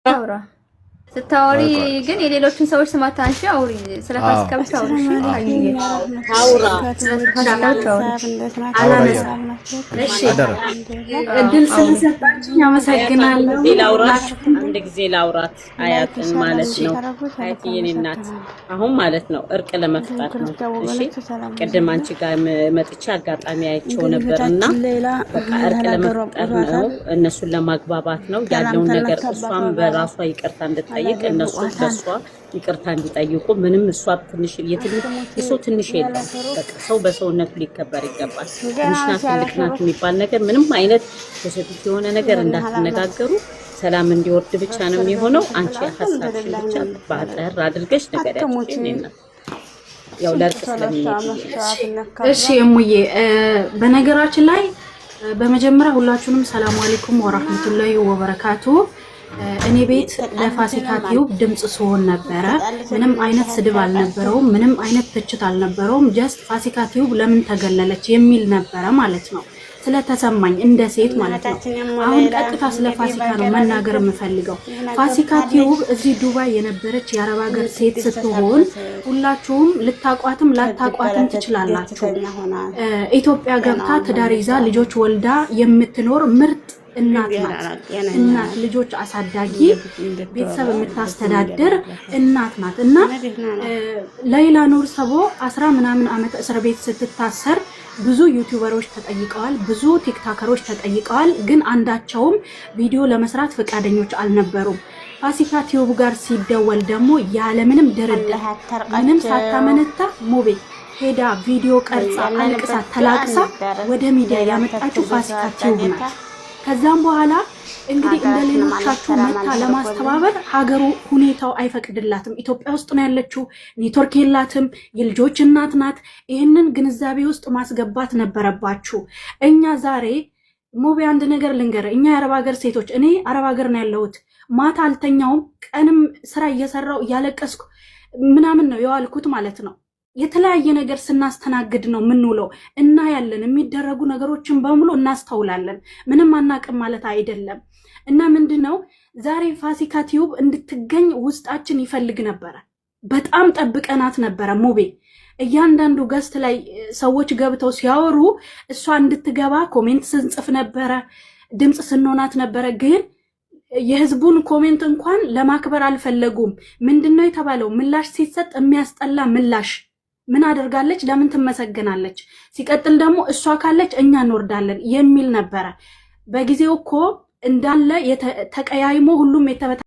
አውራ ስታወሪ ግን የሌሎችን ሰዎች ስም አታንሺ። አውሪ ስለ ፋሲካ ብቻ አውሪ። አውራ እሺ እድል ስለሰጣችኝ አመሰግናለሁ። አንድ ጊዜ ላውራት አያትን ማለት ነው። አያት የኔ እናት አሁን ማለት ነው እርቅ ለመፍጠር ነው። እሺ ቅድም አንቺ ጋር መጥቼ አጋጣሚ አይቼው ነበርና በቃ እርቅ ለመፍጠር ነው፣ እነሱን ለማግባባት ነው ያለውን ነገር እሷም በራሷ ይቅርታ እንድትጠይቅ እነሱ በሷ ይቅርታ እንዲጠይቁ ምንም እሷ ትንሽ የሰው ትንሽ የለም። በቃ ሰው በሰውነቱ ሊከበር ይገባል። ትንሽናት ትልቅናት የሚባል ነገር ምንም አይነት ፖዚቲቭ የሆነ ነገር እንዳትነጋገሩ ሰላም እንዲወርድ ብቻ ነው የሚሆነው። አንቺ ሐሳብሽን ብቻ ባጠር አድርገሽ ነገራችን ነውና ያው ለርቅ ስለሚሄድ እሺ እሙዬ በነገራችን ላይ በመጀመሪያ ሁላችሁንም ሰላም አለይኩም ወራህመቱላሂ ወበረካቱ። እኔ ቤት ለፋሲካ ቲዩብ ድምጽ ስሆን ነበረ። ምንም አይነት ስድብ አልነበረውም፣ ምንም አይነት ትችት አልነበረውም። ጀስት ፋሲካ ቲዩብ ለምን ተገለለች የሚል ነበረ ማለት ነው፣ ስለተሰማኝ እንደ ሴት ማለት ነው። አሁን ቀጥታ ስለ ፋሲካ ነው መናገር የምፈልገው። ፋሲካ ቲዩብ እዚህ ዱባይ የነበረች የአረብ ሀገር ሴት ስትሆን ሁላችሁም ልታቋትም ላታቋትም ትችላላችሁ። ኢትዮጵያ ገብታ ትዳር ይዛ ልጆች ወልዳ የምትኖር ምርጥ እናት ናት። እናት ልጆች አሳዳጊ ቤተሰብ የምታስተዳድር እናት ናት። እና ሌይላ ኑር ሰቦ 10 ምናምን ዓመት እስር ቤት ስትታሰር ብዙ ዩቲዩበሮች ተጠይቀዋል፣ ብዙ ቲክቶከሮች ተጠይቀዋል። ግን አንዳቸውም ቪዲዮ ለመስራት ፈቃደኞች አልነበሩም። ፋሲካ ቲዩብ ጋር ሲደወል ደግሞ ያለምንም ድርድር ምንም ሳታመነታ ሙቤ ሄዳ ቪዲዮ ቀርጻ አልቅሳ ተላቅሳ ወደ ሚዲያ ያመጣችው ፋሲካ ቲዩብ ናት። ከዛም በኋላ እንግዲህ እንደሌሎቻችሁ መታ ለማስተባበር ሀገሩ ሁኔታው አይፈቅድላትም። ኢትዮጵያ ውስጥ ነው ያለችው፣ ኔትወርክ የላትም፣ የልጆች እናት ናት። ይህንን ግንዛቤ ውስጥ ማስገባት ነበረባችሁ። እኛ ዛሬ ሙቢ አንድ ነገር ልንገር፣ እኛ የአረብ ሀገር ሴቶች፣ እኔ አረብ ሀገር ነው ያለሁት፣ ማታ አልተኛውም፣ ቀንም ስራ እየሰራው እያለቀስኩ ምናምን ነው የዋልኩት ማለት ነው። የተለያየ ነገር ስናስተናግድ ነው ምንውለው እና ያለን የሚደረጉ ነገሮችን በሙሉ እናስተውላለን። ምንም አናቅም ማለት አይደለም። እና ምንድነው ዛሬ ፋሲካ ቲዩብ እንድትገኝ ውስጣችን ይፈልግ ነበረ። በጣም ጠብቀናት ነበረ። ሙቤ እያንዳንዱ ገስት ላይ ሰዎች ገብተው ሲያወሩ እሷ እንድትገባ ኮሜንት ስንጽፍ ነበረ፣ ድምፅ ስንሆናት ነበረ። ግን የህዝቡን ኮሜንት እንኳን ለማክበር አልፈለጉም። ምንድነው የተባለው? ምላሽ ሲሰጥ የሚያስጠላ ምላሽ ምን አደርጋለች? ለምን ትመሰገናለች? ሲቀጥል ደግሞ እሷ ካለች እኛ እንወርዳለን የሚል ነበረ። በጊዜው እኮ እንዳለ ተቀያይሞ ሁሉም